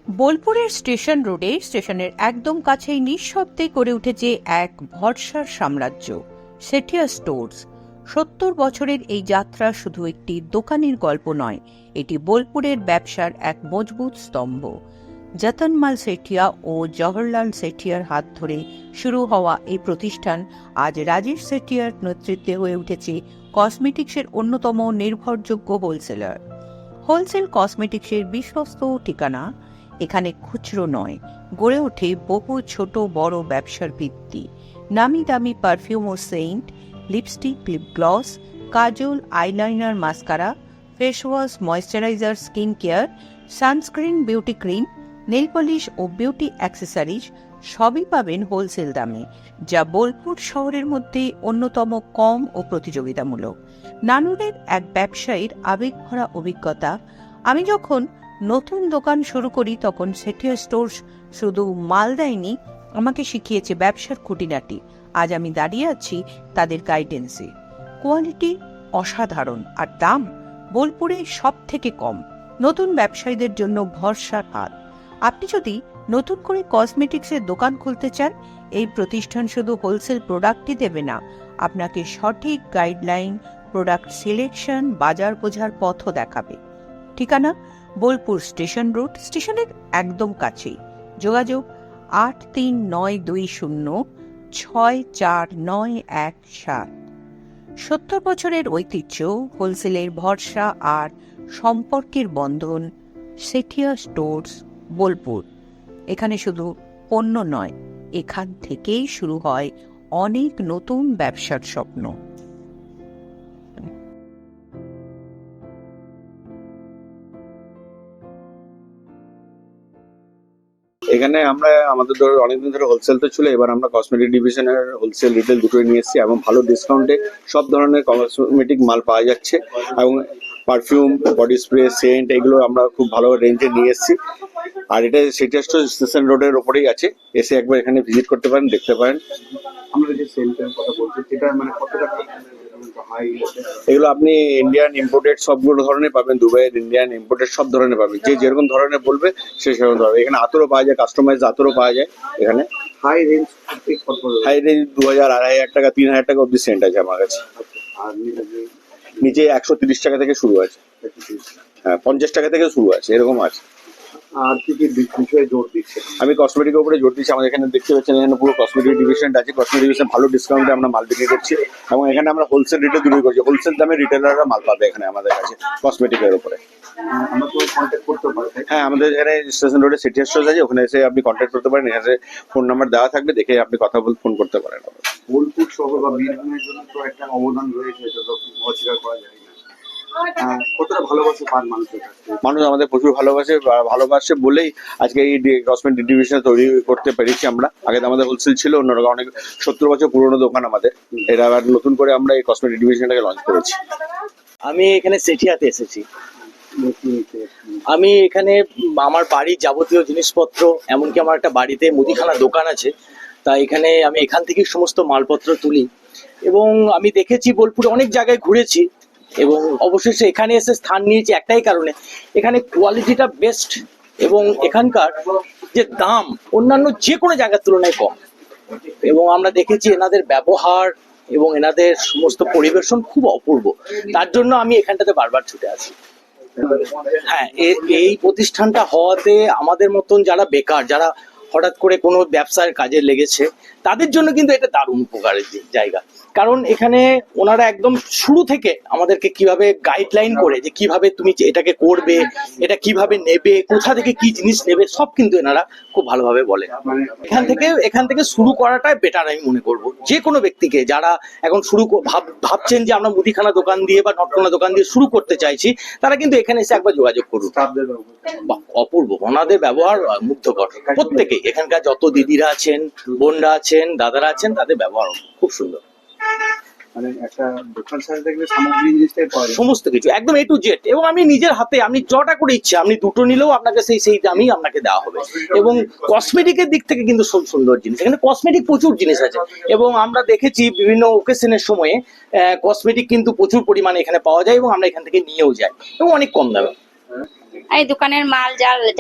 বোলপুরের স্টেশন রোডে স্টেশনের একদম কাছেই নিঃশব্দে করে উঠেছে এক ভরসার সাম্রাজ্য, সেঠিয়া স্টোর্স। 70 বছরের এই যাত্রা শুধু একটি দোকানের গল্প নয়, এটি বোলপুরের ব্যবসার এক মজবুত স্তম্ভ। যতনমাল সেঠিয়া ও জওহরলাল সেঠিয়ার হাত ধরে শুরু হওয়া এই প্রতিষ্ঠান আজ রাজেশ সেঠিয়ার নেতৃত্বে হয়ে উঠেছে কসমেটিক্সের অন্যতম নির্ভরযোগ্য হোলসেলার। হোলসেল কসমেটিক্সের বিশ্বস্ত ঠিকানা। এখানে খুচরো নয়, গড়ে ওঠে বহু ছোট বড় ব্যবসার ভিত্তি। নামি দামি পারফিউম ও scent, lipstick, lip gloss, kajal, eyeliner, mascara, face wash, moisturiser, skin care, sunscreen, beauty cream, nail polish ও বিউটি অ্যাক্সেসরিজ সবই পাবেন হোলসেল দামে, যা বোলপুর শহরের মধ্যে অন্যতম কম ও প্রতিযোগিতামূলক। নানুরের এক ব্যবসায়ীর আবেগভরা অভিজ্ঞতা। আমি যখন নতুন দোকান শুরু করি তখন সেঠিয়া স্টোর্স শুধু মাল দেয়নি, আমাকে শিখিয়েছে ব্যবসার খুঁটিনাটি। আজ আমি দাঁড়িয়ে আছি তাদের গাইডেন্সে। কোয়ালিটি অসাধারণ আর দাম বোলপুরে সব থেকে কম। নতুন ব্যবসায়ীদের জন্য ভরসার হাত। আপনি যদি নতুন করে কসমেটিক্সের দোকান খুলতে চান, এই প্রতিষ্ঠান শুধু হোলসেল প্রোডাক্টই দেবে না, আপনাকে সঠিক গাইডলাইন, প্রোডাক্ট সিলেকশন, বাজার বোঝার পথও দেখাবে। ঠিকানা বোলপুর স্টেশন রোড, স্টেশনের একদম কাছেই। যোগাযোগ 8392064917। 70 বছরের ঐতিহ্য, হোলসেলের ভরসা আর সম্পর্কের বন্ধন। সেঠিয়া স্টোর্স, বোলপুর। এখানে শুধু পণ্য নয়, এখান থেকেই শুরু হয় অনেক নতুন ব্যবসার স্বপ্ন। এখানে আমরা আমাদের ধরো অনেকদিন ধরে হোলসেল তো ছিল, এবার আমরা কসমেটিক ডিভিশনের হোলসেল রিটেল দুটোই নিয়ে এসেছি এবং ভালো ডিসকাউন্টে সব ধরনের কসমেটিক মাল পাওয়া যাচ্ছে এবং পারফিউম, বডি স্প্রে, সেন্ট এগুলো আমরা খুব ভালো রেঞ্জে নিয়ে এসেছি। আর এটা সেটা স্টেশন রোডের ওপরেই আছে, এসে একবার এখানে ভিজিট করতে পারেন, দেখতে পারেন। আমরা যে সেন্টের কথা বলছি সেটা মানে কত টাকা? এগুলো আপনি ইন্ডিয়ান ইম্পোর্টেড সবগুলো ধরনের পাবেন, দুবাইয়ের ইন্ডিয়ান ইম্পোর্টেড সব ধরনের পাবেন, যে যেরকম ধরনের বলবে সে সেরকম ধরনের। এখানে আতরও পাওয়া যায়, কাস্টমাইজ আতরও পাওয়া যায় এখানে। হাই রেঞ্জ হাই রেঞ্জ 2000, 2500 টাকা, 3000 টাকা অব্দি সেন্ট আছে আমার কাছে। আর নিচে 130 টাকা থেকে শুরু আছে, হ্যাঁ 50 টাকা থেকে শুরু আছে, এরকম আছে। আর কি কি বিষয়ে জোর দিচ্ছে? আমি কসমেটিকের উপরে জোর দিচ্ছি। আমাদের এখানে দেখতে পাচ্ছেন এখানে পুরো কসমেটিক ডিভিশনটা আছে। কসমেটিক ডিভিশন ভালো ডিসকাউন্টে আমরা মাল বিক্রি করছি এবং এখানে আমরা হোলসেল রেটে দুটোই করছি। হোলসেল দামে রিটেলাররা মাল পাবে এখানে আমাদের কাছে কসমেটিকের উপরে। আমরা তো কন্ট্যাক্ট করতে পারি? হ্যাঁ, আমাদের এখানে স্টেশন রোডে সেঠিয়া স্টোর্স আছে, ওখানে এসে আপনি কন্ট্যাক্ট করতে পারেন। এখানে ফোন নাম্বার দেওয়া থাকবে, দেখে আপনি কথা বলে ফোন করতে পারেন। বোলপুর শহর বা বীরভূমের জন্য তো একটা অবদান রয়েছে, এটা তো অস্বীকার করা যায় না। কতটা ভালোবাসে পান মানুষের কাছে? মানুষ আমাদের প্রচুর ভালোবাসে বলেই আজকে এই কসমেটিক ডিভিশন তৈরি করতে পেরেছি আমরা। আগে তো আমাদের হোলসেল ছিল অন্যরকম, অনেক 70 বছর পুরনো দোকান আমাদের। এটা আবার নতুন করে আমরা এই কসমেটিক ডিভিশনটাকে লঞ্চ করেছি। আমি এখানে সেঠিয়াতে এসেছি। আমি এখানে আমার বাড়ির যাবতীয় জিনিসপত্র, এমনকি আমার একটা বাড়িতে মুদিখানা দোকান আছে, তাই আমি এখান থেকে সমস্ত মালপত্র তুলি। এবং আমি দেখেছি বোলপুরে অনেক জায়গায় ঘুরেছি এবং অবশেষে এখানে এসে স্থান নিয়েছি একটাই কারণে, এখানে কোয়ালিটিটা বেস্ট এবং এখানকার যে দাম অন্যান্য যে কোনো জায়গার তুলনায় কম। এবং আমরা দেখেছি এনাদের ব্যবহার এবং এনাদের সমস্ত পরিবেশন খুব অপূর্ব, তার জন্য আমি এখানটাতে বারবার ছুটে আসি। হ্যাঁ, এই প্রতিষ্ঠানটা হওয়াতে আমাদের মতন যারা বেকার, যারা হঠাৎ করে কোনো ব্যবসার কাজে লেগেছে, তাদের জন্য কিন্তু এটা দারুণ উপকারের জায়গা। কারণ এখানে ওনারা একদম শুরু থেকে আমাদেরকে কিভাবে গাইডলাইন করে যে কিভাবে তুমি এটাকে করবে, এটা কিভাবে নেবে, কোথা থেকে কি জিনিস নেবে, সব কিন্তু এনারা খুব ভালোভাবে বলে। এখান থেকে শুরু করাটাই বেটার আমি মনে করব। যে কোনো ব্যক্তিকে যারা এখন ভাবছেন যে আমরা মুদিখানা দোকান দিয়ে বা নটকোনা দোকান দিয়ে শুরু করতে চাইছি, তারা কিন্তু এখানে এসে একবার যোগাযোগ করুন। অপূর্ব, ওনাদের ব্যবহার মুগ্ধকর। প্রত্যেকে এখানকার যত দিদিরা আছেন, বোনরা আছেন, দাদারা আছেন, তাদের ব্যবহার খুব সুন্দর। মানে একটা দোকান সাজাতে গেলে সামগ্রী জিনিসটাই পাওয়া যায়, সমস্ত কিছু একদম A to Z। এবং আমি নিজের হাতে, আপনি যটা করে ইচ্ছে, আপনি দুটো নিলেও আপনাকে সেই দামই আপনাকে দেওয়া হবে। এবং কসমেটিকের দিক থেকে কিন্তু খুব সুন্দর জিনিস, এখানে কসমেটিক প্রচুর জিনিস আছে। এবং আমরা দেখেছি বিভিন্ন ওকেশনের সময়ে কসমেটিক কিন্তু প্রচুর পরিমাণে এখানে পাওয়া যায় এবং আমরা এখান থেকে নিয়েও যাই এবং অনেক কম দামে। এই দোকানের মাল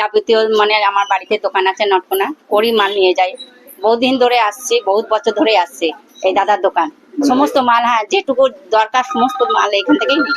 যাবতীয় মানে আমার বাড়িতে দোকান আছে নটকোনা, ওরই মাল নিয়ে যাই। বহুদিন ধরে আসছি, বহুত বছর ধরে আসছি এই দাদার দোকান। সমস্ত মাল, হ্যাঁ যেটুকু দরকার সমস্ত মাল এখান থেকেই নিই।